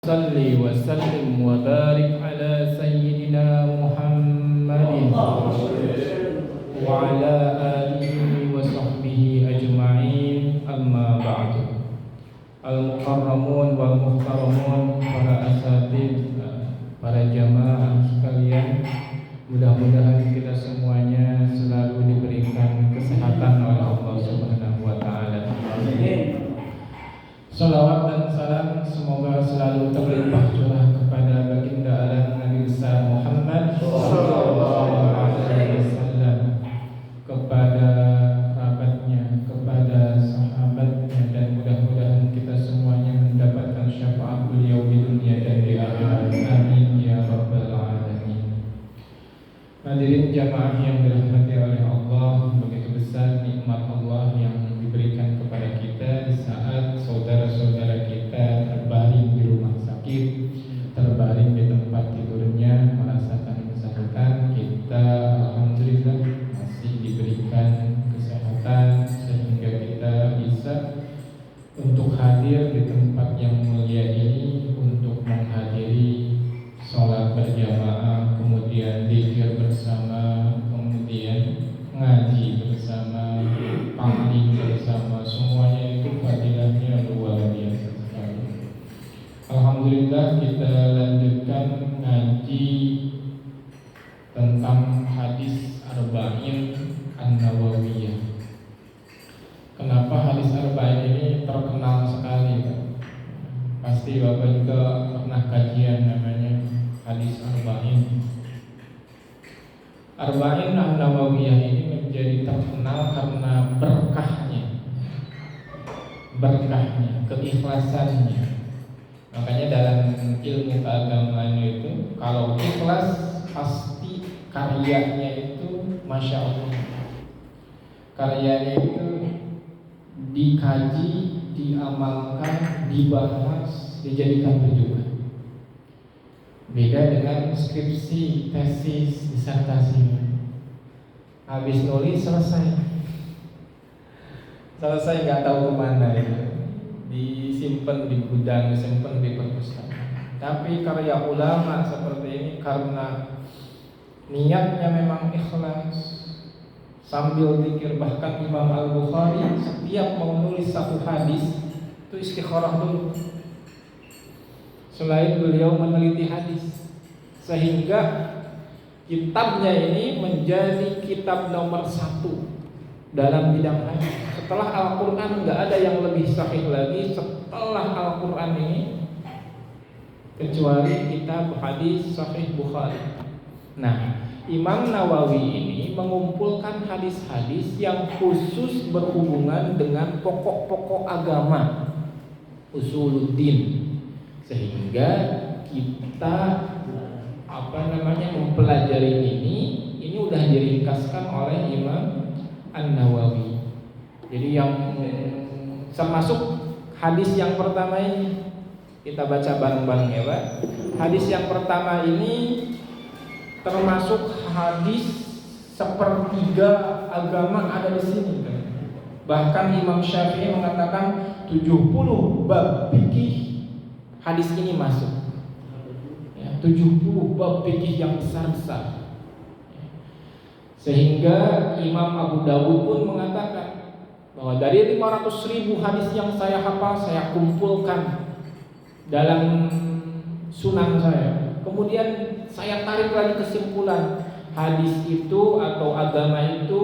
Salli wa sallim wa barik ala sayyidina Muhammadin wa ala alihi wa sahbihi ajma'in, amma ba'du. Al-mukarramun wal muhtaramun, para asatid, para jamaah sekalian, mudah-mudahan kita semuanya selalu diberikan kesehatan oleh Allah Subhanahu wa taala. Amin. Salawat dan salam semoga selalu terlimpah curah kepada baginda alam Nabi besar Muhammad sallallahu alaihi wasallam, kepada kerabatnya, kepada sahabatnya, dan mudah-mudahan kita semuanya mendapatkan syafaat beliau di dunia dan di akhirat. Amin ya rabbal alamin. Hadirin jamaah yang dirahmati oleh Allah, begitu besar nikmat Allah yang diberikan kepada kita di saat saudara-saudara kita terbaring di rumah sakit, terbaring di tempat tidurnya, merasakan kesakitan. Kita alhamdulillah masih diberikan kesehatan sehingga kita bisa untuk hadir di tempat yang mulia ini, untuk menghadiri sholat berjamaah, kemudian zikir bersama, kemudian ngaji bersama, taklim bersama. Semuanya itu fadilahnya luar biasa sekali. Alhamdulillah, kita lanjutkan ngaji tentang hadis Arba'in An-Nawawiyah. Kenapa hadis Arba'in ini terkenal sekali, Pak? Pasti Bapak juga pernah kajian namanya hadis Arba'in. Arba'in An-Nawawiyah ini menjadi terkenal karena berkahnya, keikhlasannya. Makanya dalam ilmu keagamaan itu, kalau ikhlas pasti karyanya itu Masya Allah. Karyanya itu dikaji, diamalkan, dibahas, dijadikan rujukan. Beda dengan skripsi, tesis, disertasi. Habis nulis selesai nggak tahu kemana itu, disimpan di gudang, disimpan di perpustakaan. Tapi karya ulama seperti ini karena niatnya memang ikhlas, sambil zikir. Bahkan Imam Al-Bukhari setiap mau nulis satu hadis itu istikharah dulu, selain beliau meneliti hadis, sehingga kitabnya ini menjadi kitab nomor 1 dalam bidang hadis. Setelah Al-Quran nggak ada yang lebih sahih lagi setelah Al-Quran ini, kecuali kitab hadis Sahih Bukhari. Nah, Imam Nawawi ini mengumpulkan hadis-hadis yang khusus berhubungan dengan pokok-pokok agama, usuluddin, sehingga kita mempelajari ini udah diringkaskan oleh Imam An-Nawawi. Jadi yang termasuk hadis yang pertama ini kita baca bareng-bareng ya Pak. Hadis yang pertama ini termasuk hadis sepertiga agama ada di sini kan. Bahkan Imam Syafi'i mengatakan 70 bab fikih hadis ini masuk. 70 bab fikih yang besar-besar. Sehingga Imam Abu Dawud pun mengatakan bahwa dari 500.000 hadis yang saya hafal, saya kumpulkan dalam sunan saya. Kemudian saya tarik lagi kesimpulan, hadis itu atau agama itu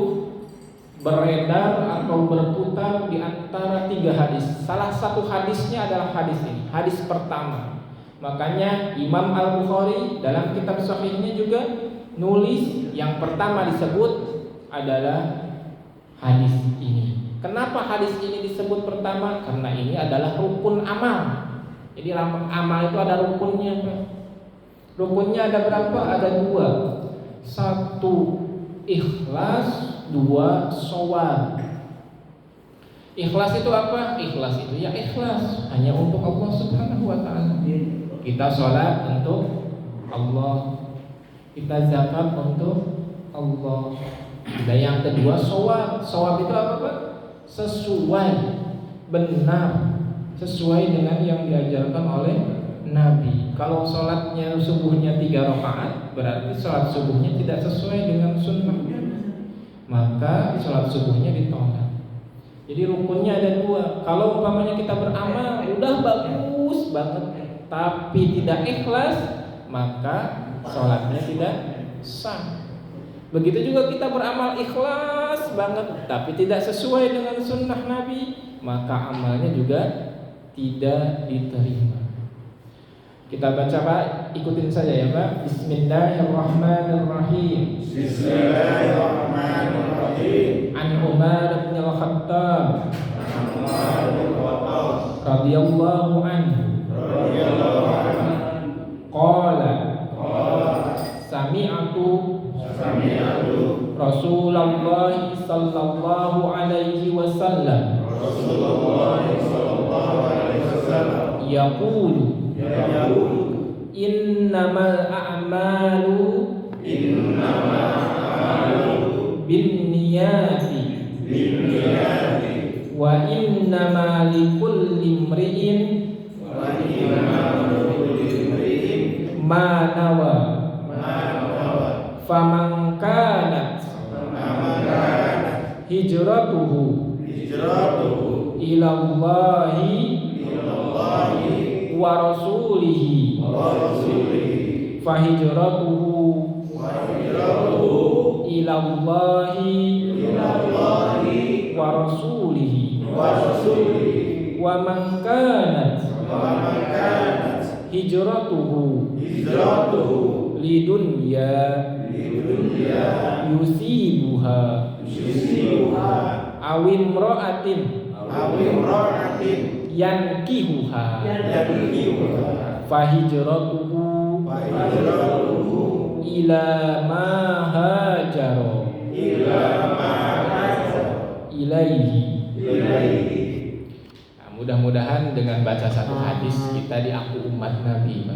beredar atau berputar di antara 3 hadis. Salah satu hadisnya adalah hadis ini, hadis pertama. Makanya Imam Al-Bukhari dalam kitab sahihnya juga nulis yang pertama disebut adalah hadis ini. Kenapa hadis ini disebut pertama? Karena ini adalah rukun amal. Jadi amal itu ada rukunnya. Rukunnya ada berapa? Ada 2. 1 ikhlas, 2 shawab. Ikhlas itu apa? Ikhlas itu ya ikhlas hanya untuk Allah Subhanahu wa taala. Kita sholat untuk Allah, kita zakat untuk Allah. Dan yang kedua shawab. Shawab itu apa Pak? Sesuai, benar, sesuai dengan yang diajarkan oleh Nabi. Kalau sholatnya subuhnya 3 rakaat, berarti sholat subuhnya tidak sesuai dengan sunnah, maka sholat subuhnya ditolak. Jadi rukunnya ada 2. Kalau umpamanya kita beramal udah bagus banget, tapi tidak ikhlas, maka sholatnya tidak sah. Begitu juga kita beramal ikhlas banget, tapi tidak sesuai dengan sunnah Nabi, maka amalnya juga tidak diterima. Kita baca Pak, ikutin saja ya Pak. Bismillahirrahmanirrahim. Bismillahirrahmanirrahim. An Umar bin Al-Khattab radhiyallahu anhu. Qala sami'tu Rasulullah sallallahu alaihi wasallam yaqulu innamal a'malu binniyati wa innama likulli imri'in ma nawa faman kanat hijratuhu ila Allahi wa rasulihi fa hijratuhu ila Allahi wa rasulihi wa man kanat hijratuhu lidunya yusibuha awimra'atin yankihuha fahijratuhu ila ma hajara ilaihi. Nah, mudah-mudahan dengan baca satu hadis kita diaku umat Nabi.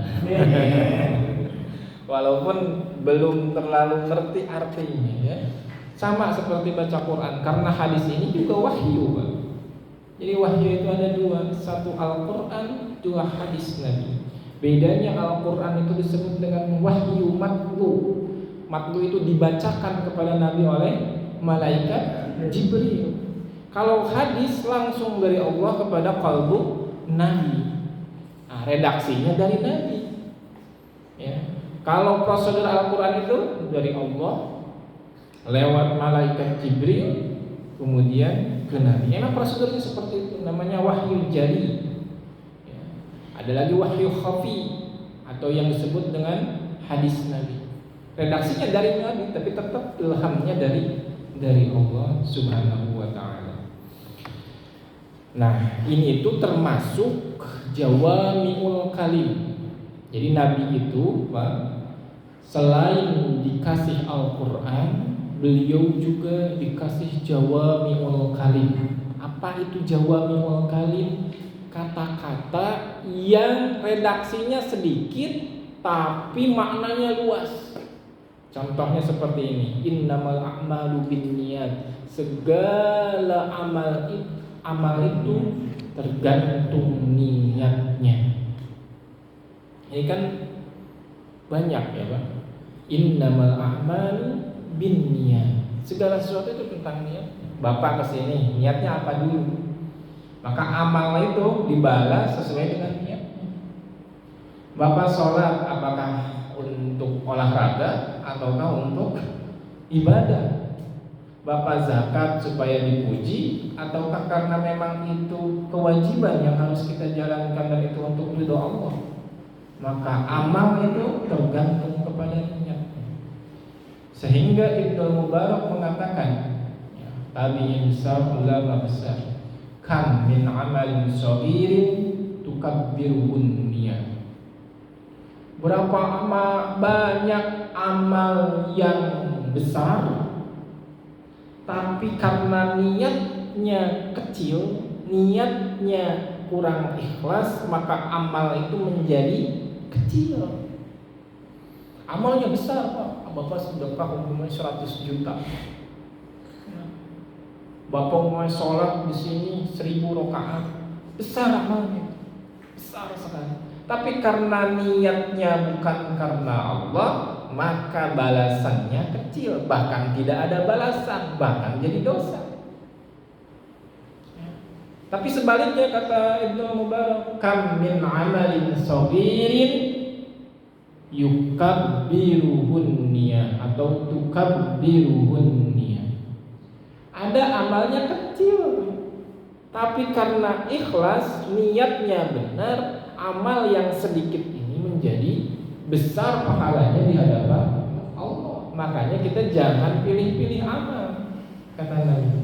Walaupun belum terlalu ngerti artinya ya. Sama seperti baca Quran, karena hadis ini juga wahyu Pak. Jadi wahyu itu ada 2, satu Al-Quran, 2 hadis Nabi. Bedanya Al-Quran itu disebut dengan wahyu matlu. Matlu itu dibacakan kepada Nabi oleh malaikat Jibril. Kalau hadis langsung dari Allah kepada qalbu Nabi. Nah, redaksinya dari Nabi. Ya. Kalau prosedur Al-Quran itu dari Allah lewat malaikat Jibril kemudian ke Nabi. Emang prosedurnya seperti itu, namanya wahyu jari. Ya. Ada lagi wahyu khafi atau yang disebut dengan hadis Nabi. Redaksinya dari Nabi, tapi tetap ilhamnya dari Allah Subhanahu wa taala. Nah, ini itu termasuk jawami'ul kalim. Jadi Nabi itu, Pak, selain dikasih Al-Quran, beliau juga dikasih jawami'ul kalim. Apa itu jawami'ul kalim? Kata-kata yang redaksinya sedikit tapi maknanya luas. Contohnya seperti ini, innamal a'malu binniyat. Segala amal itu tergantung niatnya. Ini kan banyak ya Pak. Innamal a'malu binniyat. Segala sesuatu itu tentang niat. Bapak kesini, niatnya apa dulu? Maka amal itu dibalas sesuai dengan niatnya. Bapak sholat apakah untuk olahraga ataukah untuk ibadah? Bapak zakat supaya dipuji ataukah karena memang itu kewajiban yang harus kita jalankan dan itu untuk ridho Allah? Maka amal itu tergantung kepada niatnya. Sehingga Ibnu Mubarak mengatakan, ya, tabi'in besar, ulama besar, kam min amalin shagirin tukabbirun niyat. Berapa banyak amal yang besar, tapi karena niatnya kecil, niatnya kurang ikhlas, maka amal itu menjadi kecil. Amalnya besar Pak. Bapak sedekah umpamanya 100 juta. Bapak umpamanya sholat di sini 1000 rakaat. Besar amalnya. Besar sekali. Tapi karena niatnya bukan karena Allah, maka balasannya kecil, bahkan tidak ada balasan, bahkan jadi dosa. Tapi sebaliknya kata Ibnu Mubarak, kam min amalin saghirin yukabbiruhun niyah atau tukabbiruhun niyah. Ada amalnya kecil, tapi karena ikhlas, niatnya benar, amal yang sedikit ini menjadi besar pahalanya di hadapan Allah. Makanya kita jangan pilih-pilih amal, kata Nabi.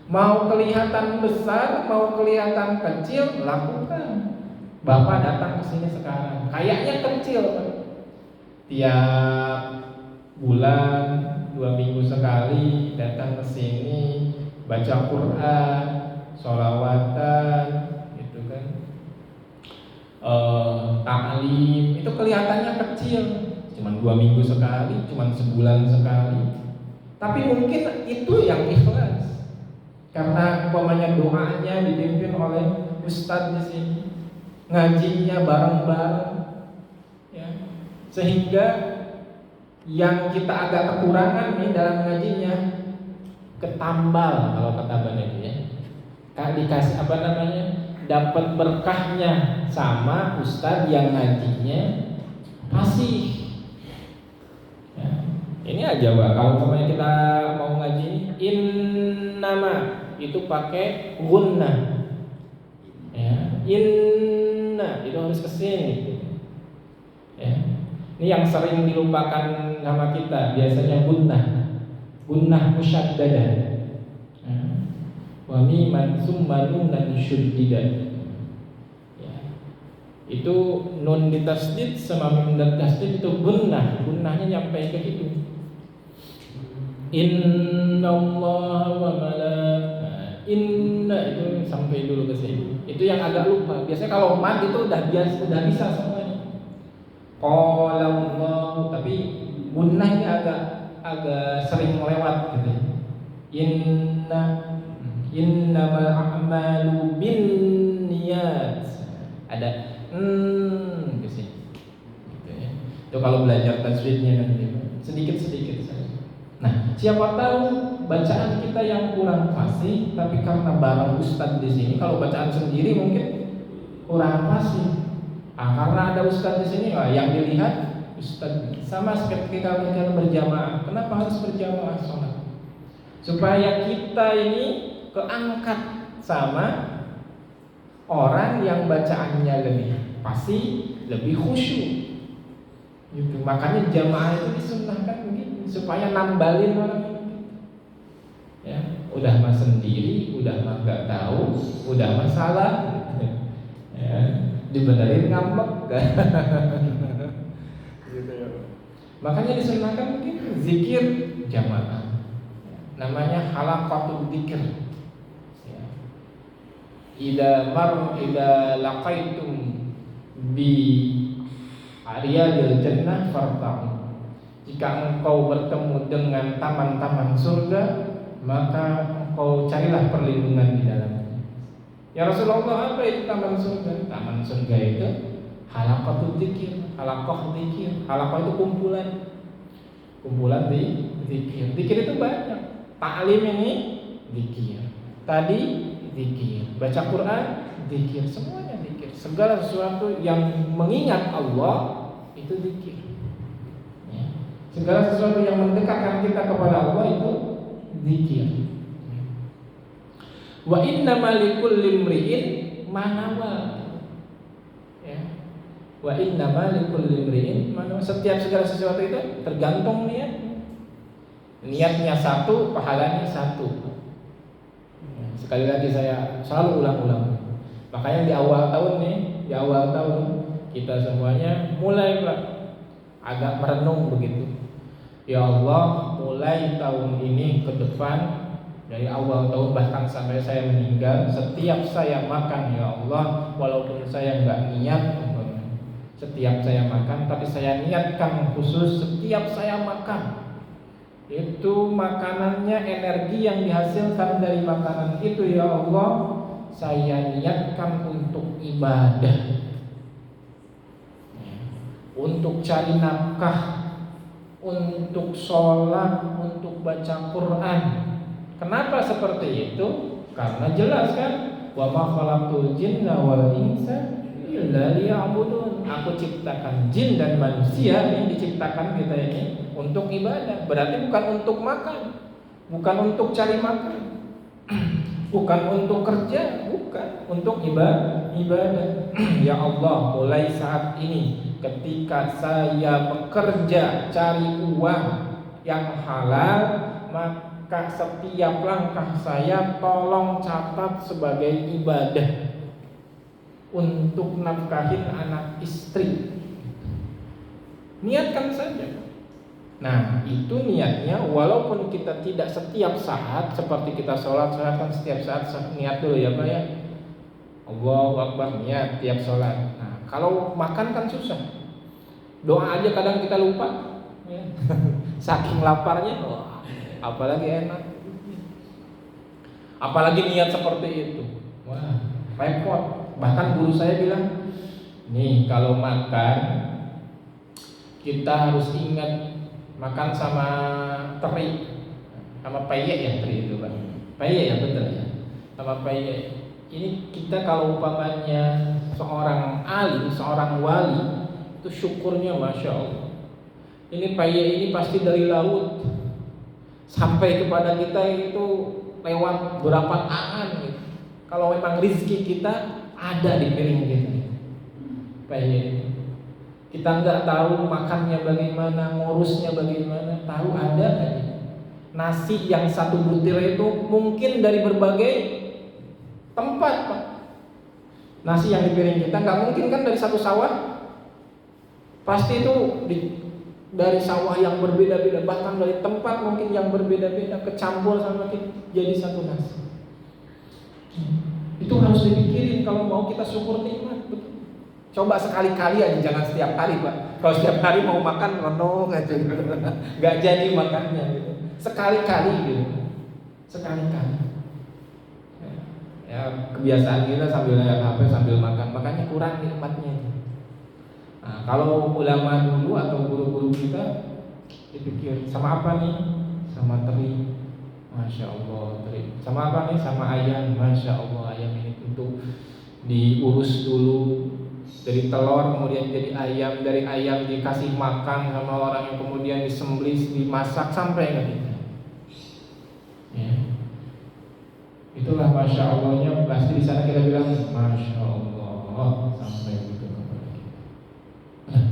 Mau kelihatan besar, mau kelihatan kecil, lakukan. Bapak datang ke sini sekarang, kayaknya kecil, tiap bulan 2 minggu sekali datang ke sini, baca Quran, sholawatan, gitu kan, ta'lim, itu kelihatannya kecil, cuman 2 minggu sekali, cuman sebulan sekali. Tapi mungkin itu yang ikhlas, karena umpamanya doanya dipimpin oleh ustadz di sini, ngajinya bareng-bareng, ya, sehingga yang kita agak kekurangan nih dalam ngajinya ketambal, kalau kata Bani ya, dikasih apa namanya, dapat berkahnya sama ustadz yang ngajinya fasih. Ya, ini aja Pak, kalau umpamanya kita mau ngaji innama itu pakai gunnah, ya, inna itu harus kesini, ya. Ini yang sering dilupakan sama kita, biasanya gunnah musyaddadah, ya. Wa miman summa nunan syuddidah, ya. Itu nun ditasdid sama mim ditasdid itu gunnahnya nyampe ke situ. Inna Allah wa malaikatahu, inna itu sampai dulu ke sini. Itu yang agak lupa. Biasanya kalau mad itu udah bisa semuanya. Qala Allah, tapi gunnahnya agak sering lewat gitu. Innamal a'malu binniyat. Ada ke sini. Gitu ya. Itu kalau belajar tajwidnya nanti sedikit-sedikit saja. Nah, siapa tahu bacaan kita yang kurang fasih, tapi karena bareng ustadz di sini, kalau bacaan sendiri mungkin kurang fasih. Karena ada ustadz di sini, yang dilihat ustadz. Sama seperti kita berjamaah. Kenapa harus berjamaah sholat? Supaya kita ini keangkat sama orang yang bacaannya lebih fasih, lebih khusyuk. Gitu. Makanya jamaah itu disunnahkan begitu, supaya nambalin orang ini. Ya, udah mah sendiri, udah mah gak tahu, udah mah salah, ya, dibenerin ngambek kan. Gitu ya. Makanya disunnahkan begitu, zikir jamaah. Namanya halaqatul dzikr. Ya. Idza laqaitum bi Ariyadil jannah farta'u. Jika engkau bertemu dengan taman-taman surga, maka engkau carilah perlindungan di dalamnya. Ya Rasulullah, apa itu taman surga? Taman surga itu halaqatul dzikir, halaqah dzikir. Halaqah itu kumpulan di dzikir. Dzikir itu banyak. Ta'lim ini dzikir. Tadi dzikir. Baca Quran dzikir, semuanya dzikir. Segala sesuatu yang mengingat Allah itu dzikir. Ya. Segala sesuatu yang mendekatkan kita kepada Allah itu dzikir. Wa innamal likulli imri'in ma nawa. Ya. Wa innamal likulli imri'in ma nawa. Setiap segala sesuatu itu tergantung niat. Niatnya satu, pahalanya satu. Ya. Sekali lagi saya selalu ulang-ulang. Makanya di awal tahun kita semuanya mulai Pak agak merenung begitu. Ya Allah, mulai tahun ini ke depan, dari awal tahun bahkan sampai saya meninggal, setiap saya makan ya Allah, walaupun saya nggak niat, setiap saya makan, tapi saya niatkan khusus setiap saya makan itu makanannya, energi yang dihasilkan dari makanan itu ya Allah, saya niatkan untuk ibadah. untuk cari nafkah, untuk sholat, untuk baca Quran. Kenapa seperti itu? Karena jelas kan, wa ma khalaqtul jinna wal insa illa liya'budun. Aku ciptakan jin dan manusia yang diciptakan kita ini untuk ibadah. Berarti bukan untuk makan, bukan untuk cari makan, bukan untuk kerja, bukan untuk ibadah. Ya Allah, mulai saat ini ketika saya bekerja cari uang yang halal, maka setiap langkah saya tolong catat sebagai ibadah untuk nafkahin anak istri. Niatkan saja. Nah, itu niatnya. Walaupun kita tidak setiap saat seperti kita sholat kan setiap saat niat dulu ya Pak ya. Allahu Akbar, niat tiap sholat. Nah, kalau makan kan susah. Doa aja kadang kita lupa ya. Saking laparnya, apalagi enak. Apalagi niat seperti itu. Wah, repot. Bahkan guru saya bilang, nih kalau makan kita harus ingat makan sama teri, sama peyek ya, teri itu Pak. Peyek ya, betul ya, sama peyek. Ini kita kalau umpamanya seorang alim, seorang wali, itu syukurnya Masya Allah. Ini peyek ini pasti dari laut sampai kepada kita itu lewat berapa tangan gitu. Kalau memang rezeki kita ada di piring kita, peyek. Kita nggak tahu makannya bagaimana, ngurusnya bagaimana, tahu ada aja. Nasi yang satu butir itu mungkin dari berbagai tempat Pak. Nasi yang di piring kita nggak mungkin kan dari satu sawah, pasti itu dari sawah yang berbeda-beda, bahkan dari tempat mungkin yang berbeda-beda, kecampur sama kita jadi satu nasi. Itu harus dipikirin kalau mau kita syukur nikmat. Coba sekali-kali aja, jangan setiap hari Pak. Kalau setiap hari mau makan renung aja gitu. Gak jadi makannya gitu. Sekali-kali gitu. Sekali-kali. Ya kebiasaan kita sambil lihat HP sambil makan, makanya kurang nikmatnya. Nah, kalau ulama dulu atau guru-guru kita dipikir sama apa nih? Sama teri. Masya Allah, teri. Sama apa nih? Sama ayam. Masya Allah, ayam ini tentu diurus dulu. Dari telur kemudian jadi ayam, dari ayam dikasih makan sama orang yang kemudian disembelih, dimasak sampai ke kita. Ya. Itulah Masya Allahnya. Pasti di sana kita bilang Masya Allah sampai gitu kepada kita. Nah,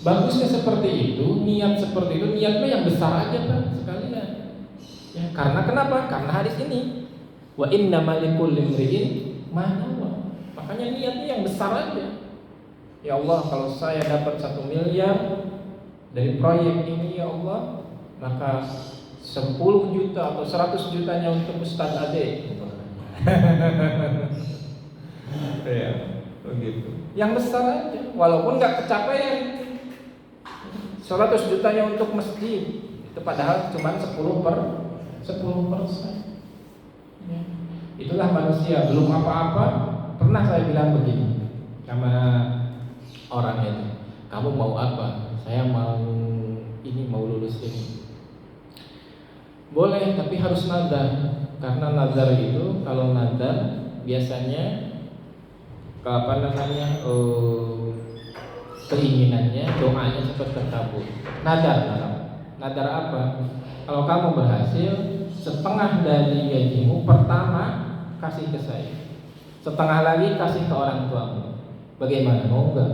bagusnya seperti itu, niat seperti itu, niatnya yang besar aja Pak sekalian. Ya, karena kenapa? Karena hadis ini wa innamal likulli imri'in ma nawa. Makanya niatnya yang besar aja. Ya Allah, kalau saya dapat 1 miliar dari proyek ini ya Allah, maka 10 juta atau 100 jutanya untuk Ustaz Ade. Ya, begitu. Yang besar aja, walaupun nggak kecapean. 100 jutanya untuk masjid, itu padahal cuma 10%. Ya. Itulah manusia, belum apa-apa. Pernah saya bilang begini sama orang itu, kamu mau apa? Saya mau ini, mau lulus ini. Boleh, tapi harus nazar. Karena nazar itu, kalau nazar biasanya keinginannya, doanya cepat terkabul. Nazar apa? Kalau kamu berhasil, setengah dari gajimu pertama kasih ke saya, setengah lagi kasih ke orang tuamu. Bagaimana? Mau enggak?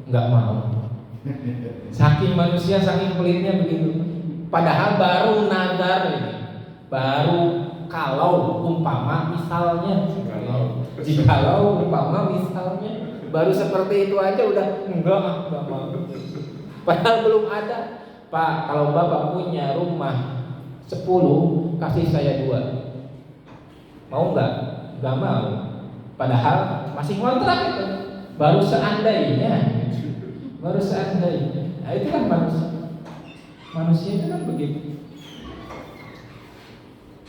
Enggak mau. Saking manusia, saking pelitnya begitu. Padahal baru nazar ini, baru kalau umpama misalnya, jikalau umpama misalnya, baru seperti itu aja udah enggak mau. Padahal belum ada. Pak, kalau Bapak punya rumah 10, kasih saya 2. Mau enggak? Enggak mau. Padahal masih ngontrak itu. Baru seandainya. Nah, itu kan manusia. Manusia itu kan begitu.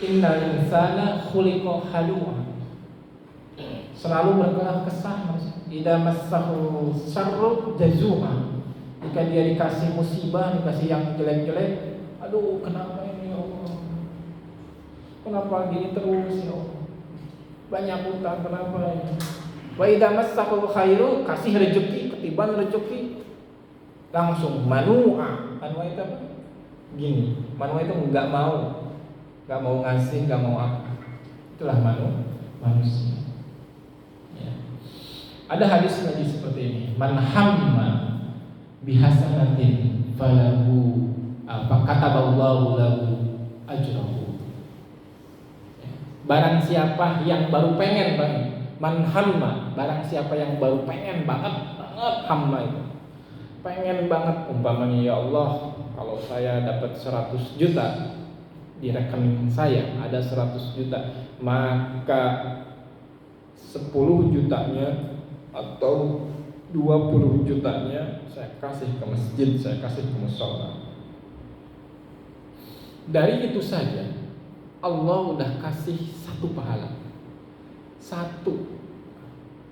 Innal insana khuliqa halu'a. Selalu berkelah kesah. Idza massahu syarru jazua. Jika dia dikasih musibah, dikasih yang jelek-jelek, aduh kenapa ini ya Allah? Kenapa gini terus ya Allah? Banyak utang, kenapa ini? Wa idza massahul khairu, kasih rezeki, ketiban rezeki, langsung manua. Manua itu apa? Gini, manua itu nggak mau ngasih, nggak mau apa. Itulah manusia. Ya. Ada hadis lagi seperti ini. Man hamma bihasanatin falahu kataballahu lahu ajrahu. Barang siapa yang baru pengen banget, man hamma, barang siapa yang baru pengen banget hamma itu, pengen banget umpamanya, ya Allah, kalau saya dapat 100 juta di rekening saya ada 100 juta, maka 10 jutanya atau 20 jutanya saya kasih ke masjid, saya kasih ke mushola. Dari itu saja Allah udah kasih satu pahala, satu,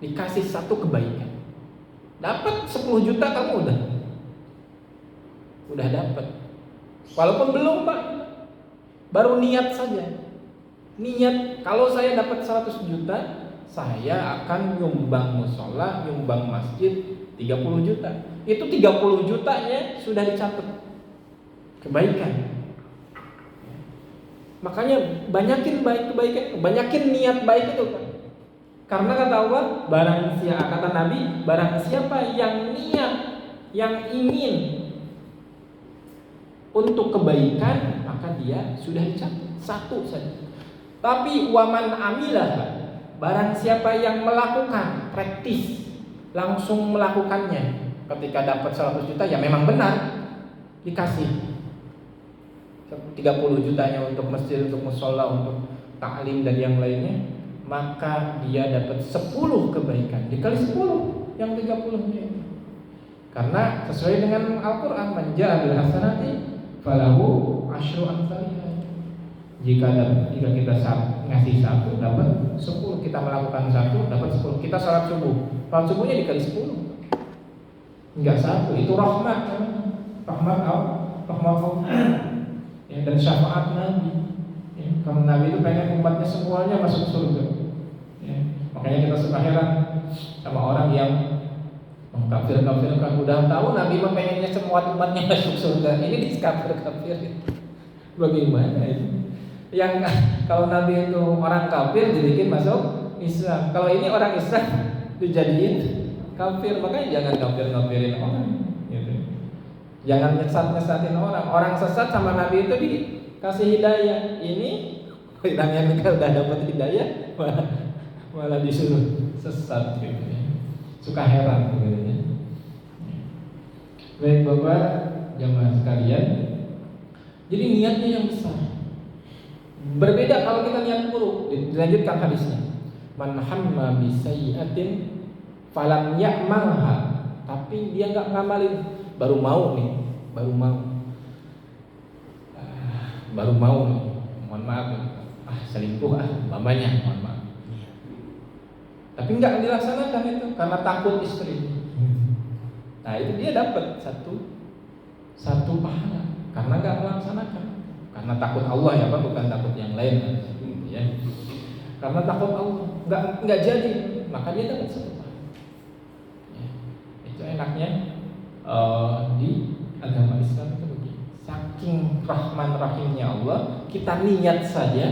dikasih satu kebaikan. Dapat 10 juta kamu udah dapat. Walaupun belum Pak, baru niat saja. Niat, kalau saya dapat 100 juta, saya akan nyumbang mushola, nyumbang masjid 30 juta. Itu 30 jutanya sudah dicatat kebaikan. Makanya banyakin baik kebaikan, banyakin niat baik itu Pak. Karena kata Allah, kata Nabi, barang siapa yang niat, yang ingin untuk kebaikan, maka dia sudah dicatat satu saja. Tapi waman amilah, barang siapa yang melakukan, praktis, langsung melakukannya, ketika dapat 100 juta ya memang benar dikasih 30 jutanya untuk masjid, untuk mushola, untuk ta'lim dan yang lainnya, maka dia dapat 10 kebaikan dikali 10 yang 30-nya itu. Karena sesuai dengan Al-Qur'an, man ja'a bil hasanati falahu asyru amsalihha. Jika kita ngasih 1 dapat 10, kita melakukan 1 dapat 10. Kita salat subuhnya dikali 10. Enggak 1, itu rahmat Allah. Ya, dan syafaat Nabi. Ya, kalau Nabi itu pengen umatnya semuanya masuk surga. Ya, makanya kita suka heran sama orang yang kafir-kan. Udah tahu Nabi mah pengennya semua umatnya masuk surga. Ini dikafir. Bagaimana itu? Yang kalau Nabi itu orang kafir dibikin masuk Islam. Kalau ini orang Islam dijadiin kafir. Makanya jangan kafirin orang. Gitu. Jangan nyesat-nyesatin orang. Orang sesat sama Nabi itu dikasih hidayah. Ini orang yang udah dapat hidayah malah disuruh sesat gitu ya. Suka heran gitu ya. Baik Bapak jamaah sekalian, jadi niatnya yang besar. Berbeda kalau kita niat buruk. Dilanjutkan hadisnya. Man hamma bi sayyi'atin falam ya'malha, tapi dia enggak ngamalin, baru mau nih, mohon maaf, selingkuh mamanya, mohon maaf. Tapi enggak dilaksanakan itu karena takut istri. Nah itu dia dapat satu pahala karena enggak melaksanakan, karena takut Allah ya Pak, bukan takut yang lain ya. Karena takut Allah, enggak jadi, maka dia dapat satu pahala. Ya, itu enaknya di agama Islam itu begini. Saking rahman rahimnya Allah, kita niat saja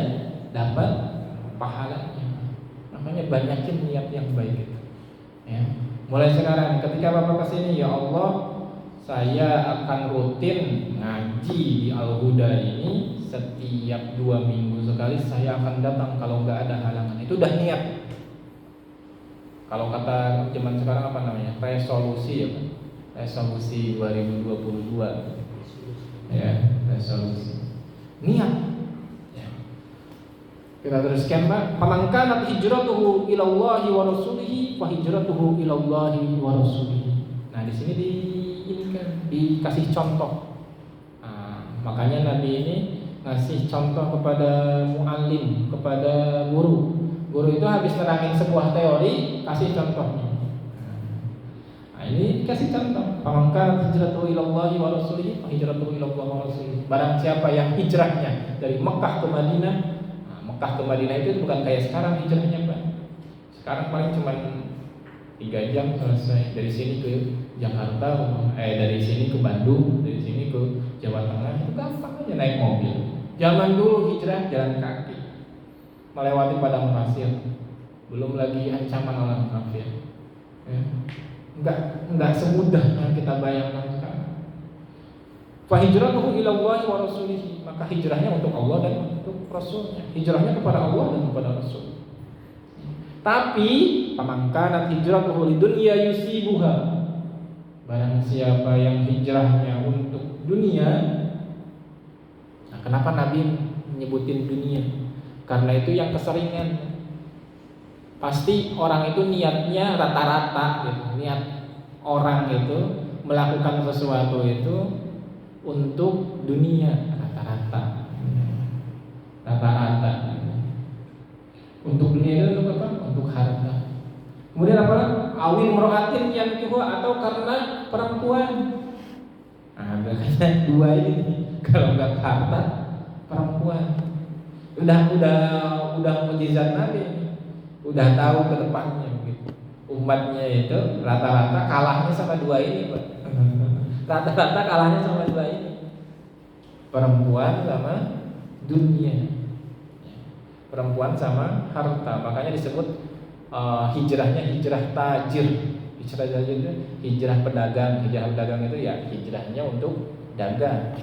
dapat pahalanya. Makanya banyakin niat yang baik itu. Ya. Mulai sekarang ketika Bapak kesini, ya Allah, saya akan rutin ngaji di Al-Huda ini setiap 2 minggu sekali. Saya akan datang kalau nggak ada halangan. Itu udah niat. Kalau kata zaman sekarang apa namanya? Resolusi ya Pak. Resolusi 2022. Ya, resolusi. Niat. Ya. Kita teruskan Pak. Faman kanat hijratuhu ila Allahi wa rasulihi fa hijratuhu ila Allahi wa rasulihi. Nah, di sini dikasih contoh. Nah, makanya Nabi ini ngasih contoh kepada muallim, kepada guru. Guru itu habis nerangin sebuah teori, kasih contohnya. Nah, ini kasih contoh. Faman hijratuhu ila Allah wa rasulih, fa hijratuhu ila Allah wa rasulih. Barang siapa yang hijrahnya dari Mekah ke Madinah, nah, Mekah ke Madinah itu bukan kayak sekarang hijrahnya, Pak. Sekarang paling cuma 3 jam selesai. Dari sini ke Jakarta, dari sini ke Bandung, dari sini ke Jawa Tengah, itu gampang aja naik mobil. Zaman dulu hijrah jalan kaki, melewati padang pasir, belum lagi ancaman orang kafir. Ya. Enggak semudah yang kita bayangkan sekarang. Fa hijratuhu ila Allah wa rasulih, maka hijrahnya untuk Allah dan untuk Rasulnya. Hijrahnya kepada Allah dan kepada Rasul. Tapi faman kanat hijratuhu lidunya yusibuha, barang siapa yang hijrahnya untuk dunia. Nah, kenapa Nabi menyebutin dunia? Karena itu yang keseringan. Pasti orang itu niatnya rata-rata gitu. Niat orang itu melakukan sesuatu itu untuk dunia rata-rata. Rata-rata. Untuk dunia itu untuk apa? Untuk harta. Kemudian apa? Awin mro'atin yang kedua, atau karena perempuan. Nah, biasanya 2 ini. Kalau enggak harta, perempuan. Udah mujizat Nabi. Udah tahu ke depannya gitu. Umatnya itu rata-rata kalahnya sama 2 ini, Pak. Rata-rata kalahnya sama 2 ini. Perempuan sama dunia. Perempuan sama harta. Makanya disebut hijrahnya hijrah tajir. Hijrah tajir itu hijrah pedagang. Hijrah pedagang itu ya hijrahnya untuk dagang.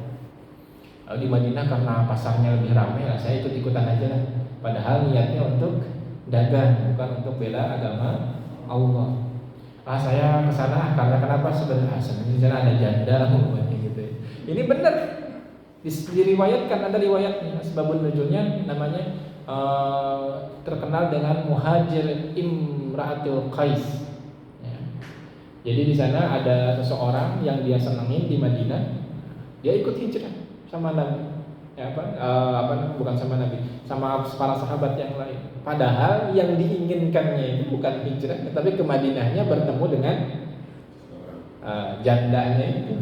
Di Madinah karena pasarnya lebih ramai, saya ikut-ikutan aja lah. Padahal niatnya untuk dagang, bukan untuk bela agama Allah. Saya kesana karena kenapa? Sebenarnya di sana ada janda gitu. Ini benar diriwayatkan, ada riwayatnya. Sebabun nuzulnya namanya terkenal dengan Muhajir Imra'atul Qais. Ya. Jadi di sana ada seseorang yang dia senangin di Madinah, dia ikut hijrah sama Nabi. Ya, bukan sama Nabi, sama para sahabat yang lain. Padahal yang diinginkannya itu bukan hijrah, tapi ke Madinahnya bertemu dengan jandanya itu.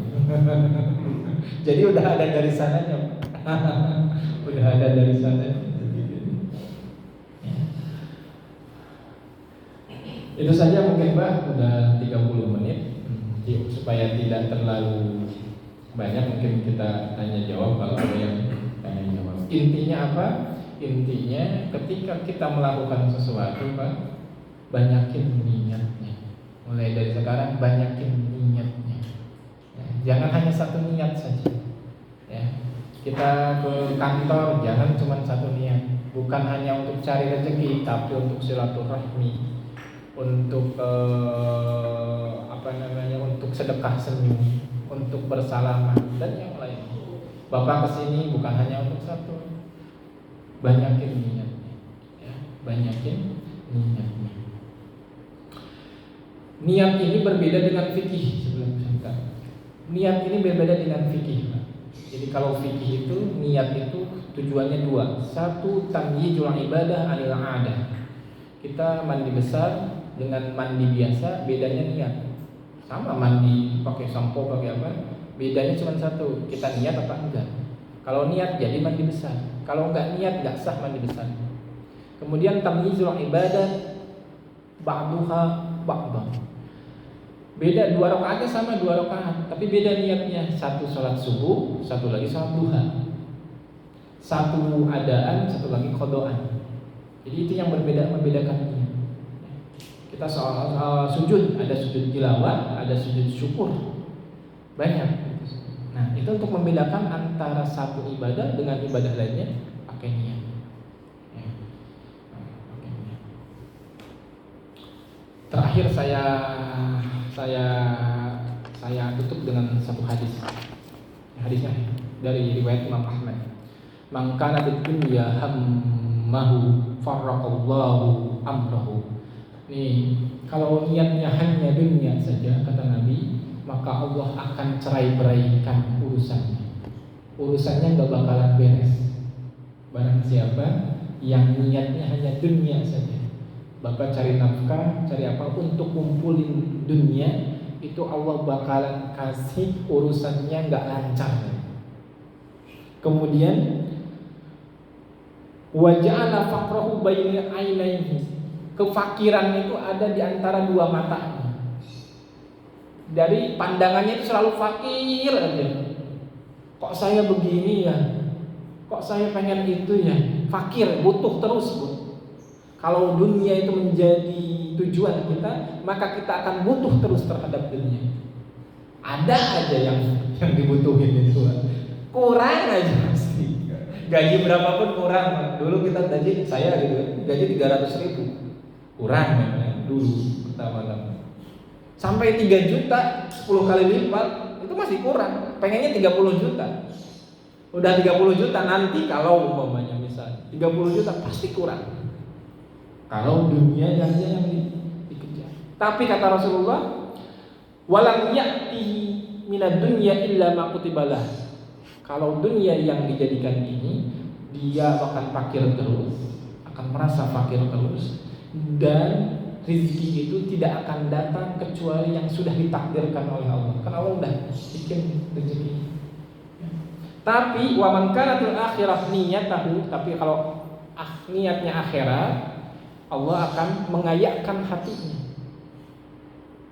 Jadi udah ada dari sananya. Udah ada dari sananya. Itu saja mungkin Pak, udah 30 menit. Supaya tidak terlalu banyak, mungkin kita tanya jawab kalau ada yang tanya jawab. Intinya apa? Intinya ketika kita melakukan sesuatu Pak, banyakin niatnya. Mulai dari sekarang banyakin niatnya. Ya, jangan hanya satu niat saja. Ya, kita ke kantor jangan cuma satu niat. Bukan hanya untuk cari rezeki, tapi untuk silaturahmi, untuk untuk sedekah senyum, untuk bersalaman dan yang lain. Bapak kesini bukan hanya untuk satu, banyakin niatnya, ya, banyakin niatnya. Niat ini berbeda dengan fikih sebelum kita. Niat ini berbeda dengan fikih. Jadi kalau fikih itu niat itu tujuannya 2. Satu, tamyizul ibadah anil adah. Kita mandi besar dengan mandi biasa bedanya niat. Sama mandi pakai sampo pakai apa? Bedanya cuma satu, kita niat apa enggak. Kalau niat jadi mandi besar. Kalau enggak niat enggak sah mandi besar. Kemudian tamyizul ibadah ba'duha ba'dha. Beda 2 rakaatnya sama 2 rakaat, tapi beda niatnya. Satu sholat subuh, satu lagi sholat duha. Satu adaan, satu lagi qodoan. Jadi itu yang membedakan niat. Kita soal sujud, ada sujud tilawah, ada sujud syukur. Banyak. Nah, itu untuk membedakan antara satu ibadah dengan ibadah lainnya pakai niat. Ya. Pakai niat. Terakhir saya tutup dengan satu hadis. Hadisnya dari riwayat Imam Ahmad. Man kana bid dunya hammahu farraqallahu amrahu. Nih, kalau niatnya hanya dunia saja kata Nabi, maka Allah akan cerai-beraikan urusannya. Urusannya enggak bakalan beres. Barang siapa yang niatnya hanya dunia saja, Bapak cari nafkah, cari apa untuk kumpulin dunia, itu Allah bakalan kasih urusannya nggak lancar. Kemudian wa ja'ala faqrahu baina ainaihi, kefakiran itu ada di antara dua matanya. Dari pandangannya itu selalu fakir aja. Kok saya begini ya? Kok saya pengen itu ya? Fakir, butuh terus, Bu. Kalau dunia itu menjadi tujuan kita, maka kita akan butuh terus terhadap dunia. Ada aja yang dibutuhin itu, kurang aja pasti. Gaji berapapun kurang. Dulu kita gaji, saya gitu, gaji 300.000, kurang ya, dulu pertama-tama. Sampai 3 juta, 10 kali lipat, itu masih kurang. Pengennya 30 juta. Udah 30 juta nanti kalau umpamanya misalnya 30 juta pasti kurang. Kalau dunia yang dikejar. Tapi kata Rasulullah, walam ya'ti minad dunya illa ma kutibalah. Kalau dunia yang dijadikan ini, dia akan fakir terus, akan merasa fakir terus, dan rezeki itu tidak akan datang kecuali yang sudah ditakdirkan oleh Allah. Karena Allah udah bikin rezeki. Tapi wa man kanatil akhirah niyatahu, tapi kalau niatnya akhirat, Allah akan mengayakkan hatinya.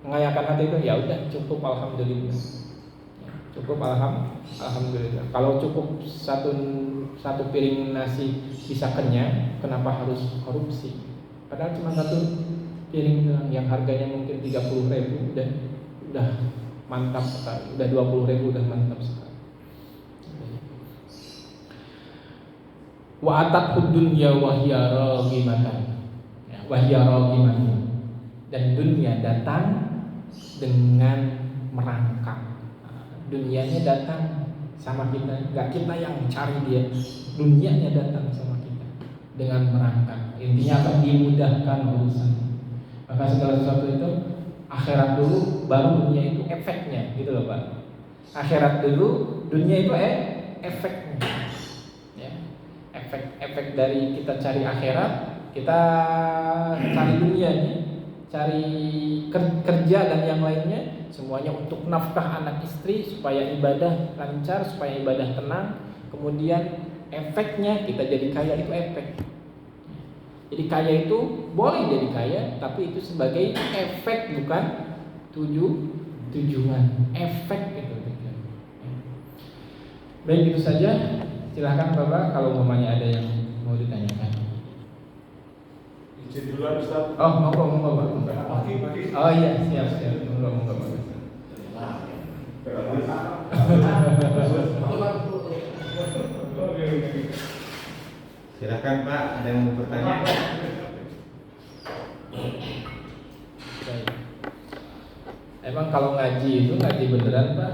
Mengayakkan hati itu ya udah cukup alhamdulillah. Cukup alhamdulillah. Kalau cukup satu piring nasi bisa kenyang, kenapa harus korupsi? Padahal cuma satu piring yang harganya mungkin 30.000 udah mantap sekali. Udah 20.000 udah mantap sekali. Wa atat dunya wa hiya raghimatan. Wahya rohimah, dan dunia datang dengan merangkak. Dunianya datang sama kita, nggak kita yang cari dia. Dunianya datang sama kita dengan merangkak. Intinya akan dimudahkan urusan. Maka segala sesuatu itu akhirat dulu, baru dunia itu efeknya, gitu loh Pak. Akhirat dulu, dunia itu efeknya. Ya. Efek dari kita cari akhirat, kita cari dunia nih, cari kerja dan yang lainnya, semuanya untuk nafkah anak istri, supaya ibadah lancar, supaya ibadah tenang. Kemudian efeknya kita jadi kaya, itu efek. Jadi kaya itu boleh jadi kaya, tapi itu sebagai efek, bukan tujuan. Efek itu. Baik, itu saja. Silahkan Bapak kalau mamanya ada yang mau ditanyakan. Izin duluan Ustaz. Oh, monggo Pak. Pagi. Oh iya, siap. Monggo Pak. Silakan Pak, ada yang mau bertanya? Emang kalau ngaji itu ngaji beneran Pak,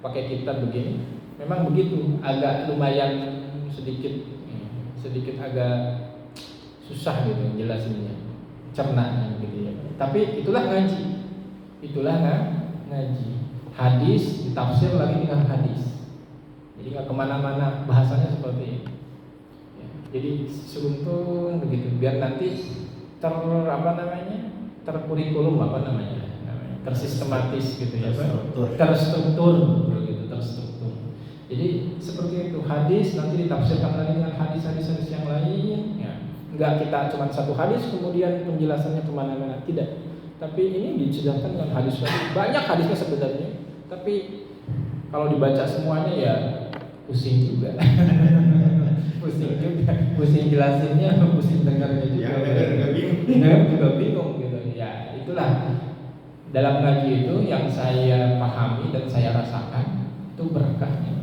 pakai kitab begini, memang begitu, agak lumayan sedikit agak susah gitu jelasinnya, cernanya gitu ya. Tapi itulah ngaji. Hadis ditafsir lagi dengan hadis. Jadi nggak kemana-mana, bahasanya seperti ini. Ya, jadi seruntun begitu, biar nanti terkurikulum tersistematis gitu ya, terstruktur. Jadi seperti itu, hadis nanti ditafsirkan lagi dengan hadis-hadis yang lain. Ya. Enggak kita cuma satu hadis kemudian penjelasannya kemana-mana, tidak. Tapi ini dijelaskan dengan hadis banyak hadisnya sebenarnya. Tapi kalau dibaca semuanya ya pusing juga. pusing jelasinnya, pusing dengarnya juga. Juga bingung gitu. Ya itulah, dalam ngaji itu yang saya pahami dan saya rasakan itu berkahnya.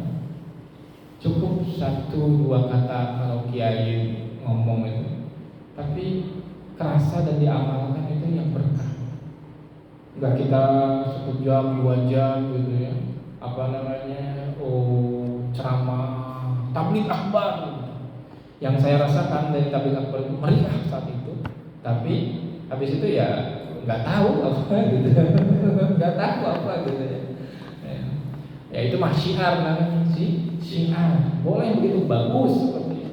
Cukup 1-2 kata kalau kiai ngomong itu, tapi kerasa dan diamalkan itu yang berkah. Enggak kita 1 jam, 2 jam gitu ya, ceramah tabligh akbar. Yang saya rasakan dari tabligh akbar itu meriah saat itu, tapi habis itu ya nggak tahu apa gitu, ya itu mah syiar namanya, syiar boleh begitu, bagus seperti itu.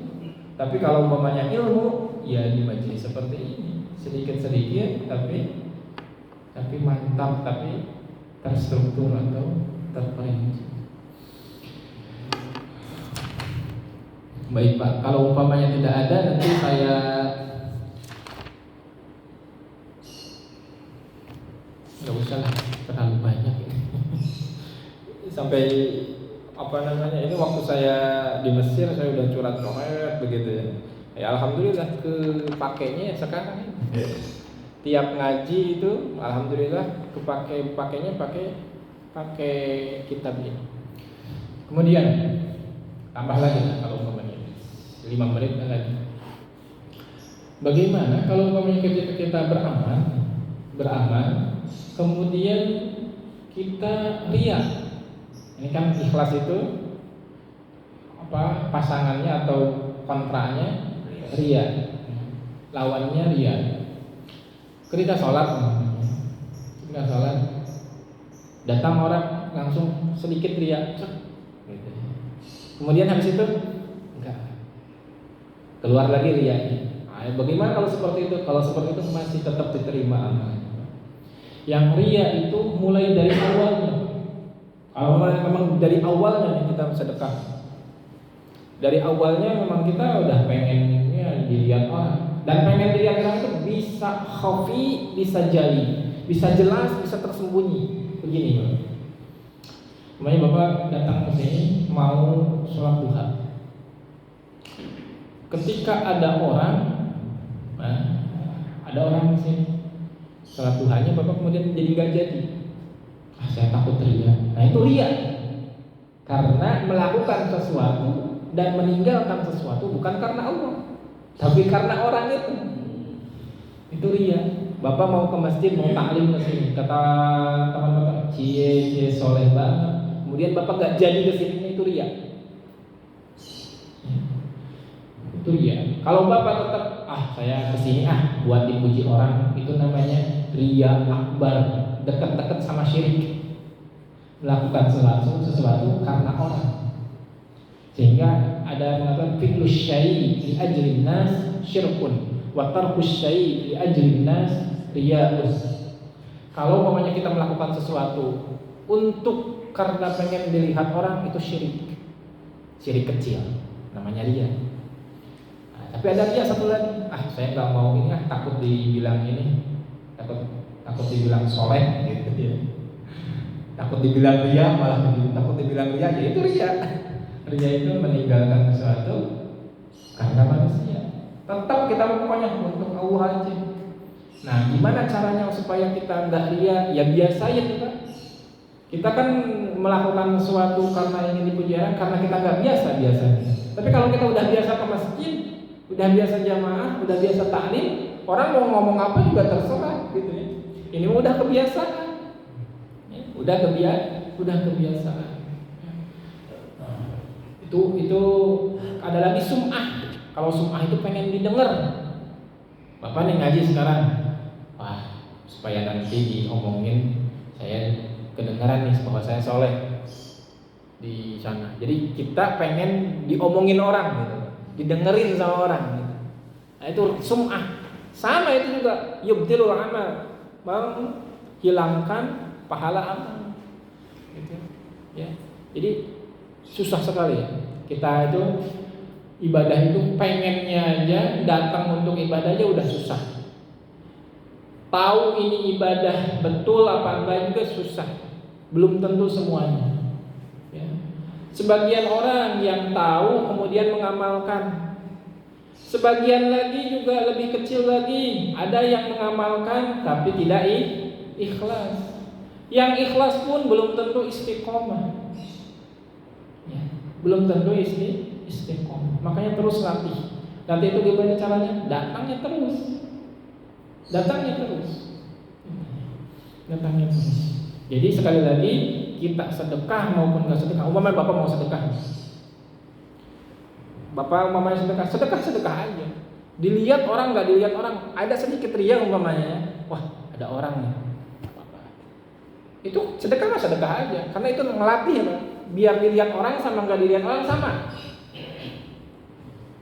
Tapi kalau umpamanya ilmu, ya di majelis seperti ini sedikit tapi mantap, tapi terstruktur atau terperinci. Baik Pak, kalau umpamanya tidak ada, nanti saya nggak usah lah, terlalu banyak ini. Sampai ini waktu saya di Mesir saya udah curhat-curhat begitu ya. Ya alhamdulillah kepakainya sekarang ini. Tiap ngaji itu alhamdulillah pakainya pakai kitab ini. Kemudian tambah lagi lah kalau umpamanya 5 menit lagi. Bagaimana kalau umpamanya kita beramal, kemudian kita riya. Ini kan ikhlas itu pasangannya atau kontranya riya, lawannya riya. Ketika sholat, datang orang langsung sedikit riya, kemudian habis itu enggak, keluar lagi riyanya. Bagaimana kalau seperti itu? Kalau seperti itu masih tetap diterima amalnya. Yang riya itu mulai dari awalnya. Kalau memang dari awalnya kita sedekah, dari awalnya memang kita udah pengennya dilihat orang, dan pengen dilihat orang itu bisa khafi, bisa jali, bisa jelas, bisa tersembunyi. Begini Pak, namanya Bapak datang ke sini mau sholat duha. Ketika ada orang di sini sholat duhanya, Bapak kemudian jadi nggak jadi. Saya takut riya. Nah itu riya, karena melakukan sesuatu dan meninggalkan sesuatu bukan karena Allah, tapi karena orang itu. Itu riya. Bapak mau ke masjid, mau taklim ke sini, kata teman Bapak, cie soleh banget. Kemudian Bapak nggak jadi ke sini, itu riya. Itu riya. Kalau Bapak tetap saya ke sini buat dipuji orang, itu namanya riya akbar, dekat-dekat sama syirik. Melakukan sesuatu karena orang. Sehingga ada mengatakan fi'lus syai' li ajrin nas syirkun wa tarkus syai' li ajrin nas riya'un. Kalau umpamanya kita melakukan sesuatu untuk karena pengen dilihat orang, itu syirik. Syirik kecil, namanya riya. Tapi ada riya satu lagi. Saya nggak mau ini, takut dibilang ini, takut dibilang soleh gitu ya. Takut dibilang riya, malah takut dibilang riya, ya itu riya. Riya itu meninggalkan sesuatu karena manusia. Tetap kita pokoknya untuk Allah aja. Nah, gimana caranya supaya kita enggak riya? Ya biasa ya kita kan melakukan sesuatu karena ingin dipuji orang, karena kita nggak biasanya. Tapi kalau kita udah biasa ke masjid, udah biasa jamaah, udah biasa taklim, orang mau ngomong apa juga terserah gitu ya. Ini udah kebiasaan. Udah kebiasaan. Itu ada lagi sum'ah. Kalau sum'ah itu pengen didengar. Bapak nih ngaji sekarang, supaya nanti diomongin saya kedengaran nih bahwa saya soleh di sana. Jadi kita pengen diomongin orang gitu, didengerin sama orang gitu. Nah itu sum'ah. Sama itu juga yubtilul amal, menghilangkan pahala amal gitu. Ya. Jadi susah sekali ya. Kita itu ibadah itu pengennya aja, datang untuk ibadah aja udah susah. Tahu ini ibadah betul apa enggak juga susah. Belum tentu semuanya ya. Sebagian orang yang tahu kemudian mengamalkan. Sebagian lagi juga lebih kecil lagi, ada yang mengamalkan tapi tidak ikhlas. Yang ikhlas pun belum tentu istiqomah ya, belum tentu istiqomah. Makanya terus latih. Nanti itu gimana caranya? Datangnya terus. Jadi sekali lagi, kita sedekah maupun gak sedekah, umpamanya Bapak mau sedekah, Bapak umpamanya sedekah aja. Dilihat orang gak dilihat orang, ada sedikit riya umpamanya, wah ada orang nih, itu sedekah aja, karena itu ngelatih ya, biar dilihat orang sama nggak dilihat orang sama.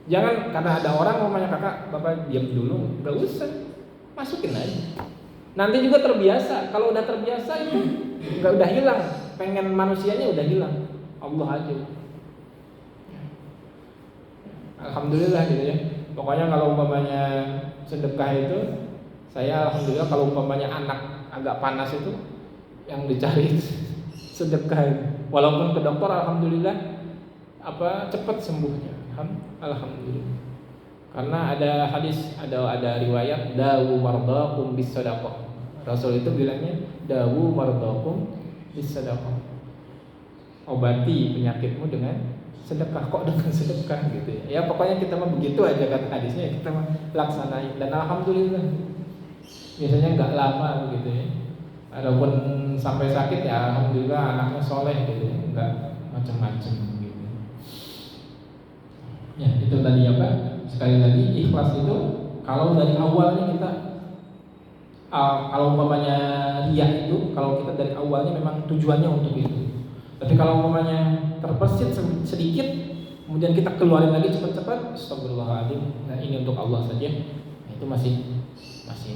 Jangan karena ada orang ngomongnya kakak, Bapak diam dulu, nggak usah, masukin aja. Nanti juga terbiasa. Kalau udah terbiasa itu nggak udah hilang, pengen manusianya udah hilang, Allah aja. Alhamdulillah gitu ya. Pokoknya kalau umpamanya sedekah itu, saya alhamdulillah kalau umpamanya anak agak panas itu yang dicari sedekah. Walaupun ke dokter alhamdulillah cepat sembuhnya. Alhamdulillah. Karena ada hadis, ada riwayat dawu mardakum bis sadaqah. Rasul itu bilangnya dawu mardakum bis sadaqah. Obati penyakitmu dengan sedekah. Kok dengan sedekah gitu ya? Ya pokoknya kita mah begitu aja kata hadisnya, kita mah laksanain dan alhamdulillah. Biasanya nggak lama begitu ya. Adapun sampai sakit ya alhamdulillah anaknya soleh gitu ya, nggak macam-macam gitu. Ya itu tadi apa? Sekali lagi ikhlas itu kalau dari awalnya kita kalau umpamanya riya itu kalau kita dari awalnya memang tujuannya untuk itu. Tapi kalau umpamanya terbesit sedikit, kemudian kita keluarin lagi cepat-cepat, astagfirullahaladzim, nah ini untuk Allah saja, nah, itu masih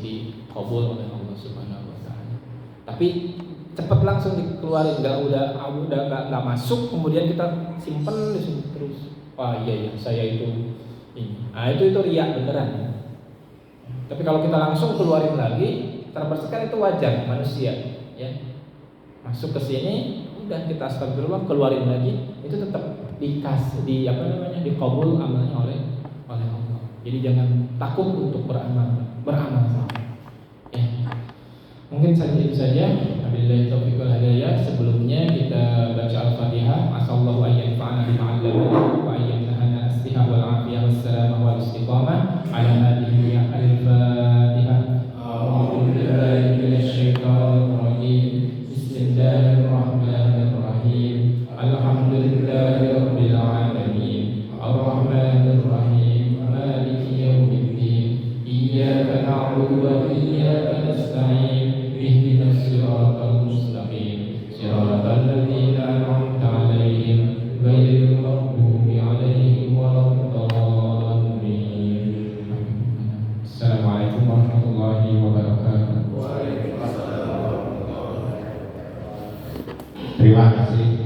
dikabul oleh Allah Subhanahu Wa Taala. Tapi cepat langsung dikeluarin, nggak masuk, kemudian kita simpen di sini terus. Wah iya saya itu ini. Nah itu riya beneran. Tapi kalau kita langsung keluarin lagi, terbesit kan itu wajar manusia, ya masuk ke sini. Dan kita astagfirullah keluarin lagi, itu tetap dikabul amalnya oleh Allah. Jadi jangan takut untuk beramal ya. Mungkin itu saja. Wabillahi taufiq wal hidayah. Sebelumnya kita baca Al-Fatihah. Asallahu an yanfa'ana bima 'allamana wa an yamnahana as-siha wal 'afiyah was salamah wal istiqamah ala hadhihi al-Fatihah. A'udzu billahi minasy syaithanir rajim. Bismillahirrahmanirrahim. Alhamdulillahirabbil alamin. Arrahmanir rahim. Maliki yaumiddin. Iyyaka na'budu wa iyyaka nasta'in. Ihdinas siratal mustaqim. Siratal ladzina an'amta 'alaihim ghairil maghdubi 'alaihim waladdallin. Assalamualaikum warahmatullahi wabarakatuh. Terima kasih.